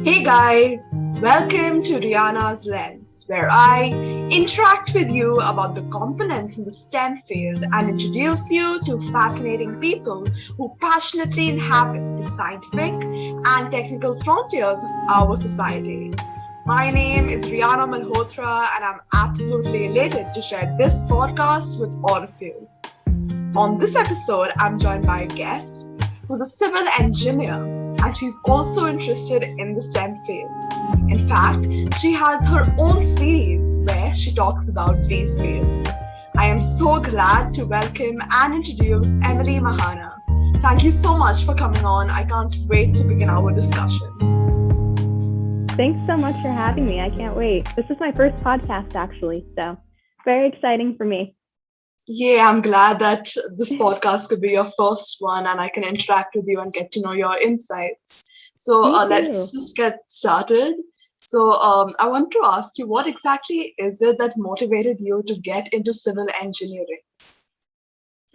Hey guys, welcome to Rihanna's Lens, where I interact with you about the components in the STEM field and introduce you to fascinating people who passionately inhabit the scientific and technical frontiers of our society. My name is Rihanna Malhotra, and I'm absolutely elated to share this podcast with all of you. On this episode, I'm joined by a guest who's a civil engineer, and she's also interested in the STEM fields. In fact, she has her own series where she talks about these fields. I am so glad to welcome and introduce Emily Mahana. Thank you so much for coming on. I can't wait to begin our discussion. Thanks so much for having me. I can't wait. This is my first podcast, actually, so very exciting for me. Yeah, I'm glad that this podcast could be your first one and I can interact with you and get to know your insights. So let's just get started. So I want to ask you, what exactly is it that motivated you to get into civil engineering?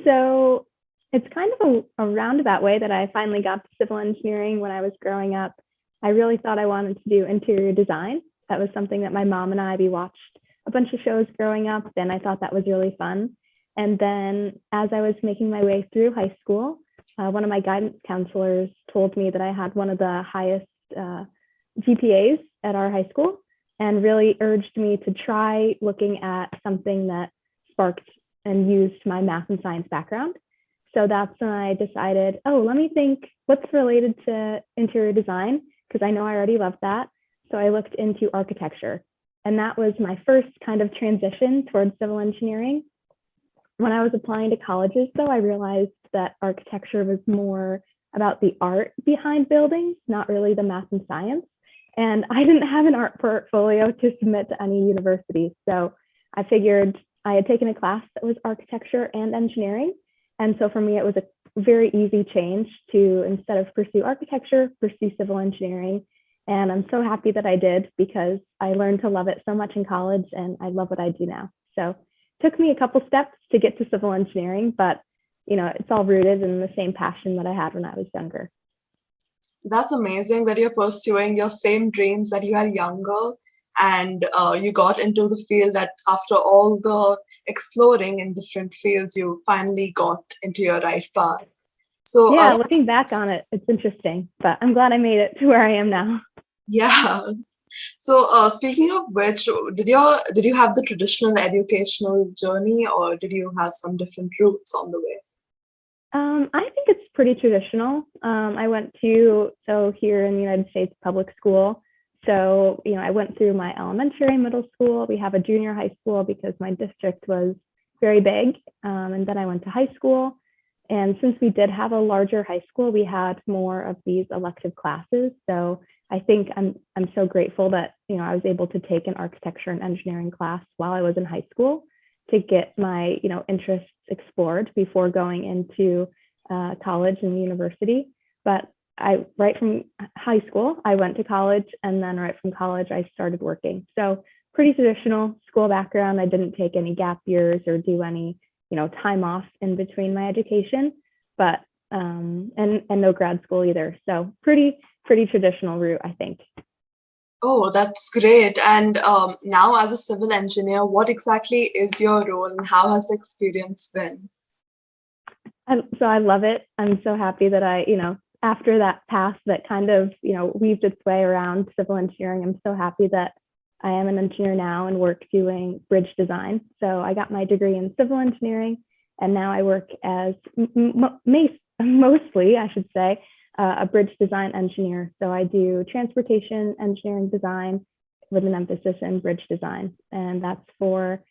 So it's kind of a roundabout way that I finally got to civil engineering when I was growing up. I really thought I wanted to do interior design. That was something that my mom and we watched a bunch of shows growing up, and I thought that was really fun. And then as I was making my way through high school, one of my guidance counselors told me that I had one of the highest GPAs at our high school and really urged me to try looking at something that sparked and used my math and science background. So that's when I decided, let me think what's related to interior design, because I know I already loved that. So I looked into architecture, and that was my first kind of transition towards civil engineering. When I was applying to colleges, though, I realized that architecture was more about the art behind buildings, not really the math and science. And I didn't have an art portfolio to submit to any university. So I figured I had taken a class that was architecture and engineering. And so for me, it was a very easy change to, instead of pursue architecture, pursue civil engineering. And I'm so happy that I did, because I learned to love it so much in college, and I love what I do now. So took me a couple steps to get to civil engineering, but it's all rooted in the same passion that I had when I was younger. That's amazing that you're pursuing your same dreams that you had younger, and you got into the field that after all the exploring in different fields, you finally got into your right path. So yeah, looking back on it, it's interesting, but I'm glad I made it to where I am now. Yeah. So speaking of which, did you have the traditional educational journey, or did you have some different routes on the way? I think it's pretty traditional. I went to, here in the United States, public school. So, I went through my elementary and middle school. We have a junior high school because my district was very big. And then I went to high school. And since we did have a larger high school, we had more of these elective classes. So I think I'm so grateful that, I was able to take an architecture and engineering class while I was in high school to get my, interests explored before going into college and university. But right from high school, I went to college, and then right from college, I started working. So pretty traditional school background. I didn't take any gap years or do any, time off in between my education, but and no grad school either. So pretty traditional route, I think. Oh, that's great. And now as a civil engineer, what exactly is your role and how has the experience been? So I love it. I'm so happy that after that path that kind of, weaved its way around civil engineering, I'm so happy that I am an engineer now and work doing bridge design. So I got my degree in civil engineering, and now I work as mostly, I should say, a bridge design engineer. So I do transportation engineering design with an emphasis in bridge design. And that's for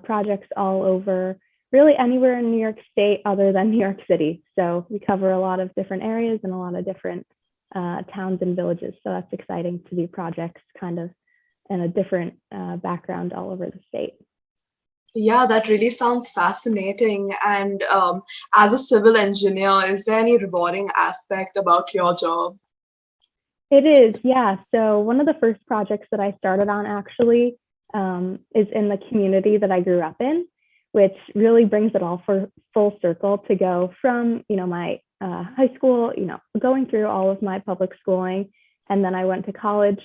projects all over, really anywhere in New York State other than New York City. So we cover a lot of different areas and a lot of different towns and villages. So that's exciting to do projects kind of in a different background all over the state. Yeah, that really sounds fascinating. And as a civil engineer, is there any rewarding aspect about your job? It is, yeah. So one of the first projects that I started on actually is in the community that I grew up in, which really brings it all for full circle to go from, my high school, going through all of my public schooling And then I went to college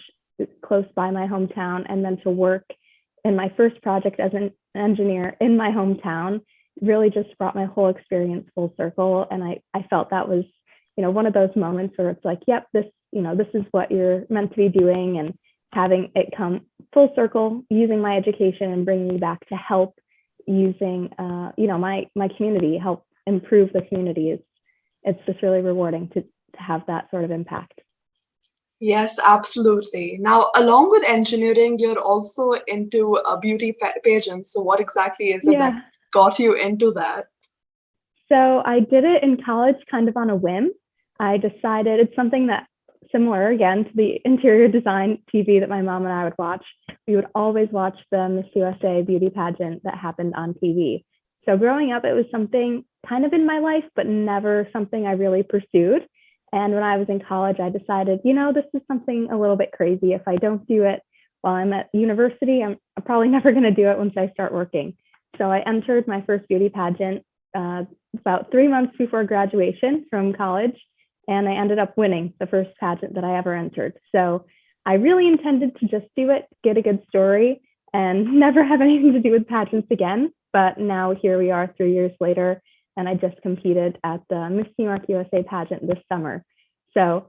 close by my hometown, and then to work in my first project as an engineer in my hometown really just brought my whole experience full circle. And I felt that was, one of those moments where it's like, yep, this is what you're meant to be doing. And having it come full circle, using my education and bringing me back to help using, my community, help improve the community. It's just really rewarding to have that sort of impact. Yes, absolutely. Now, along with engineering, you're also into beauty pageants. So what exactly is it that Yeah. got you into that? So I did it in college kind of on a whim. I decided it's something that similar again to the interior design TV that my mom and I would watch. We would always watch the Miss USA beauty pageant that happened on TV. So growing up, it was something kind of in my life, but never something I really pursued. And when I was in college, I decided, this is something a little bit crazy. If I don't do it while I'm at university, I'm probably never going to do it once I start working. So I entered my first beauty pageant about 3 months before graduation from college, and I ended up winning the first pageant that I ever entered. So I really intended to just do it, get a good story, and never have anything to do with pageants again. But now here we are 3 years later, and I just competed at the Miss New York USA pageant this summer. So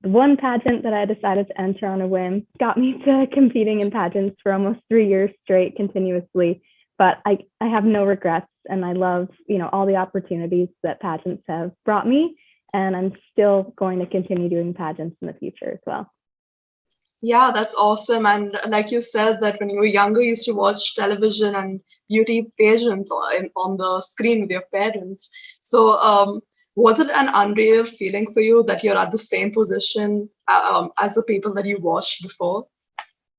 the one pageant that I decided to enter on a whim got me to competing in pageants for almost 3 years straight continuously. But I have no regrets, and I love, all the opportunities that pageants have brought me. And I'm still going to continue doing pageants in the future as well. Yeah, that's awesome. And like you said, that when you were younger, you used to watch television and beauty pageants on the screen with your parents. So was it an unreal feeling for you that you're at the same position as the people that you watched before?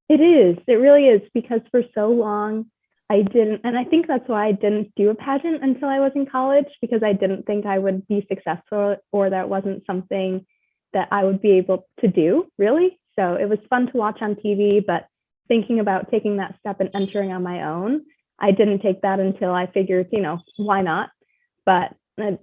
It is. It really is, because for so long, I didn't, and I think that's why I didn't do a pageant until I was in college, because I didn't think I would be successful, or that wasn't something that I would be able to do, really. So it was fun to watch on TV, but thinking about taking that step and entering on my own, I didn't take that until I figured, why not? But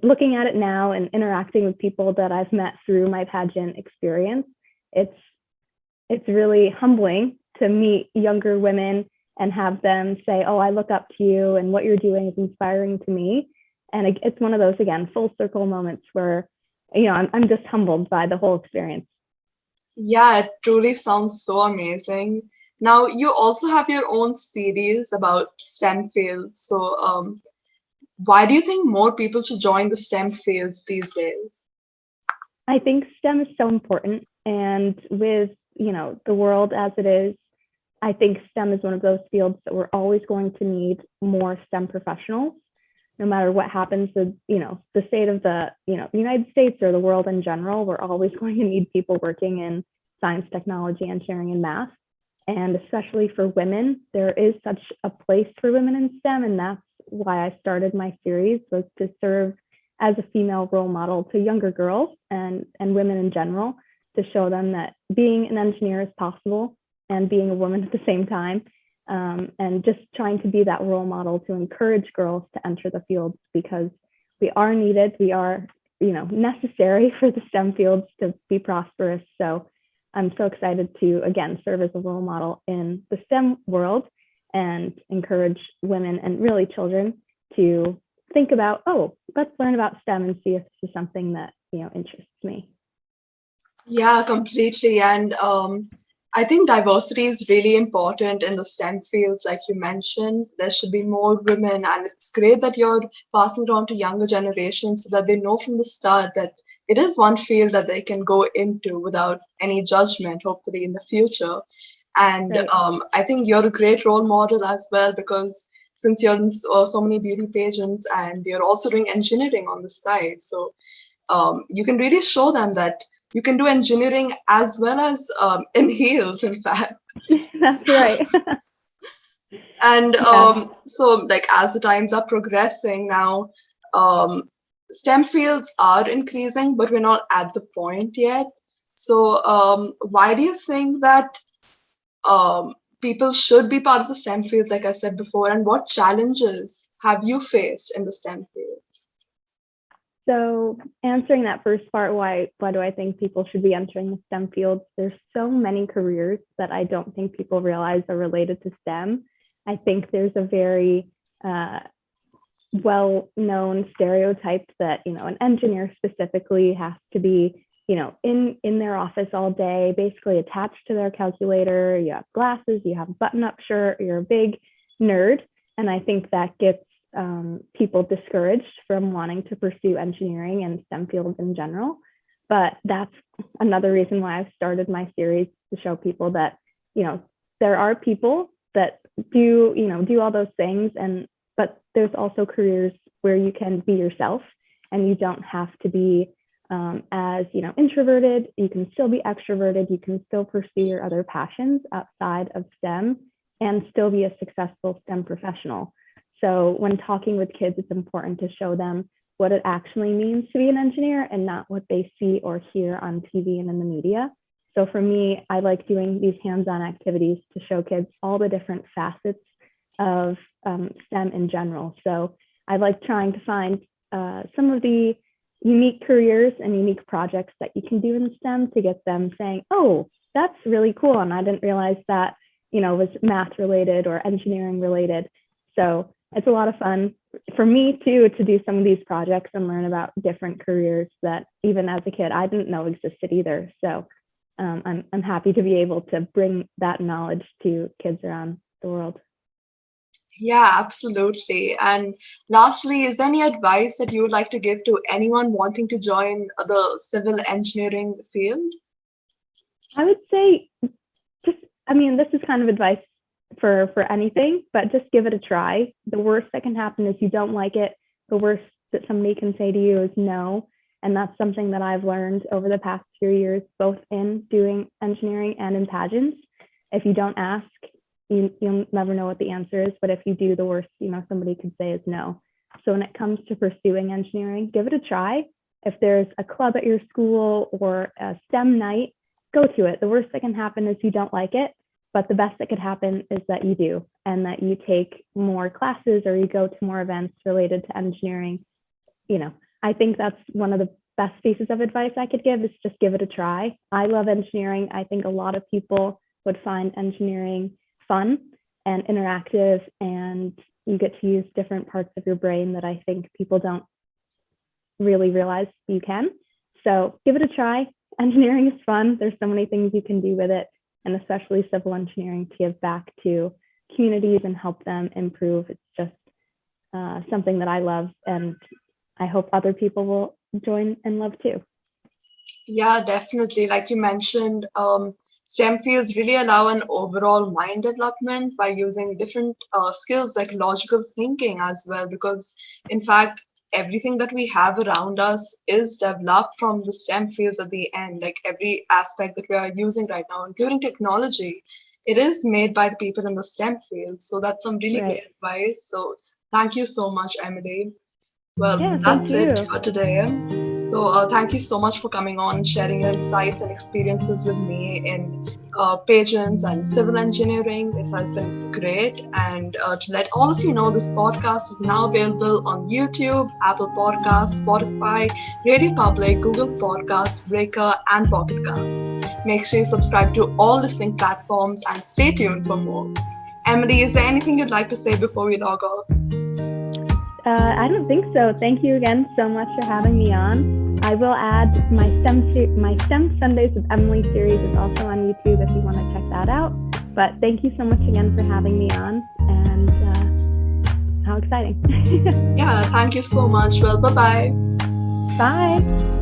looking at it now and interacting with people that I've met through my pageant experience, it's really humbling to meet younger women and have them say, oh, I look up to you and what you're doing is inspiring to me. And it's one of those, again, full circle moments where, I'm just humbled by the whole experience. Yeah, it truly sounds so amazing. Now, you also have your own series about STEM fields. So why do you think more people should join the STEM fields these days? I think STEM is so important. And with, the world as it is, I think STEM is one of those fields that we're always going to need more STEM professionals, no matter what happens with, the state of the, United States or the world in general. We're always going to need people working in science, technology, engineering, and math. And especially for women, there is such a place for women in STEM. And that's why I started my series, was to serve as a female role model to younger girls and women in general, to show them that being an engineer is possible and being a woman at the same time, and just trying to be that role model to encourage girls to enter the fields, because we are needed. We are, necessary for the STEM fields to be prosperous. So I'm so excited to, again, serve as a role model in the STEM world and encourage women and really children to think about, oh, let's learn about STEM and see if this is something that, interests me. Yeah, completely. And I think diversity is really important in the STEM fields, like you mentioned. There should be more women, and it's great that you're passing it on to younger generations so that they know from the start that it is one field that they can go into without any judgment, hopefully in the future. And Right. I think you're a great role model as well, because since you're in so many beauty pageants and you're also doing engineering on the side, so you can really show them that you can do engineering as well as in heels, in fact. That's right. And Yeah. so, like, as the times are progressing now, um, STEM fields are increasing, but we're not at the point yet. So, why do you think that people should be part of the STEM fields, like I said before, and what challenges have you faced in the STEM fields? So answering that first part, why do I think people should be entering the STEM fields? There's so many careers that I don't think people realize are related to STEM. I think there's a very well-known stereotype that, an engineer specifically has to be, in their office all day, basically attached to their calculator. You have glasses, you have a button-up shirt, you're a big nerd. And I think that gets people discouraged from wanting to pursue engineering and STEM fields in general. But that's another reason why I've started my series, to show people that, there are people that do all those things, but there's also careers where you can be yourself and you don't have to be as introverted. You can still be extroverted. You can still pursue your other passions outside of STEM and still be a successful STEM professional. So when talking with kids, it's important to show them what it actually means to be an engineer and not what they see or hear on TV and in the media. So for me, I like doing these hands-on activities to show kids all the different facets of STEM in general. So I like trying to find some of the unique careers and unique projects that you can do in STEM to get them saying, oh, that's really cool. And I didn't realize that, was math related or engineering related. So it's a lot of fun for me too, to do some of these projects and learn about different careers that even as a kid, I didn't know existed either. So I'm happy to be able to bring that knowledge to kids around the world. Yeah, absolutely. And lastly, is there any advice that you would like to give to anyone wanting to join the civil engineering field? I would say this is kind of advice for anything, but just give it a try. The worst that can happen is you don't like it. The worst that somebody can say to you is no. And that's something that I've learned over the past few years, both in doing engineering and in pageants. If you don't ask, you'll never know what the answer is. But if you do, the worst, somebody could say is no. So when it comes to pursuing engineering, give it a try. If there's a club at your school or a STEM night, go to it. The worst that can happen is you don't like it. But the best that could happen is that you do, and that you take more classes or you go to more events related to engineering. I think that's one of the best pieces of advice I could give, is just give it a try. I love engineering. I think a lot of people would find engineering fun and interactive, and you get to use different parts of your brain that I think people don't really realize you can. So give it a try. Engineering is fun. There's so many things you can do with it, and especially civil engineering, to give back to communities and help them improve. It's just something that I love, and I hope other people will join and love too. Yeah, definitely. Like you mentioned, STEM fields really allow an overall mind development by using different skills like logical thinking as well, because in fact, everything that we have around us is developed from the STEM fields at the end. Like every aspect that we are using right now, including technology, it is made by the people in the STEM fields. So that's some really great advice. So thank you so much, Emily. Well, that's it for today. So thank you so much for coming on and sharing your insights and experiences with me in pageants and civil engineering. It has been great. And to let all of you know, this podcast is now available on YouTube, Apple Podcasts, Spotify, RadioPublic, Google Podcasts, Breaker, and PocketCast. Make sure you subscribe to all listening platforms and stay tuned for more. Emily, is there anything you'd like to say before we log off? I don't think so. Thank you again so much for having me on. I will add my STEM Sundays with Emily series is also on YouTube if you want to check that out. But thank you so much again for having me on, and how exciting. Yeah, thank you so much. Well, bye-bye. Bye.